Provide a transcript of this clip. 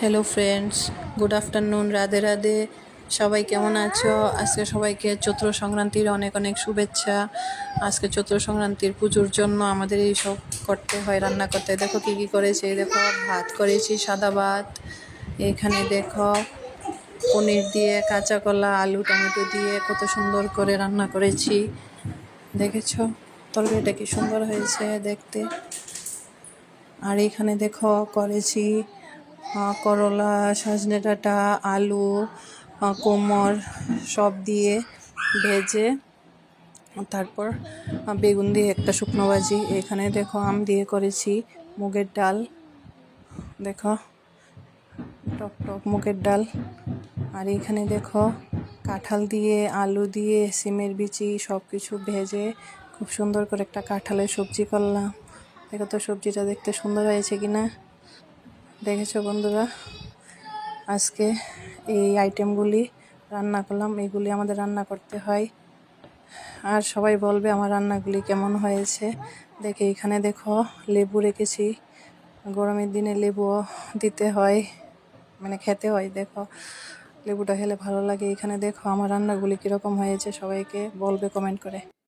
Hello friends, good afternoon, Radhe Radhe. সবাই কেমন আছো? আজকে সবাইকে চৈত্র সংক্রান্তির অনেক অনেক শুভেচ্ছা। আজকে চৈত্র সংক্রান্তির পুজোর জন্য আমাদের এই সব করতে হয়, রান্না করতে হয়। দেখো কী কী করেছি। দেখো ভাত করেছি, সাদা ভাত। এখানে দেখো পনির দিয়ে, কাঁচা কলা, আলু টমেটো দিয়ে কত সুন্দর করে রান্না করেছি। দেখেছো তরকারিটা কি সুন্দর হয়েছে দেখতে। আর এখানে দেখো করেছি করলা, সজনে ডাঁটা, আলু, কোমর সব দিয়ে ভেজে, তারপর বেগুন দিয়ে একটা শুকনো ভাজি। এখানে দেখো আম দিয়ে করেছি মুগের ডাল। দেখো টক টক মুগের ডাল। আর এখানে দেখো কাঁঠাল দিয়ে, আলু দিয়ে, সিমের বিচি সব কিছু ভেজে খুব সুন্দর করে একটা কাঁঠালের সবজি করলাম। দেখো তো সবজিটা দেখতে সুন্দর হয়েছে কিনা। দেখেছো বন্ধুরা, আজকে এই আইটেমগুলি রান্না করলাম। এগুলি আমাদের রান্না করতে হয়। আর সবাই বলবে আমার রান্নাগুলি কেমন হয়েছে। দেখে এখানে দেখো লেবু রেখেছি। গরমের দিনে লেবু দিতে হয়, মানে খেতে হয়। দেখো লেবুটা খেলে ভালো লাগে। এখানে দেখো আমার রান্নাগুলি কীরকম হয়েছে, সবাইকে বলবে কমেন্ট করে।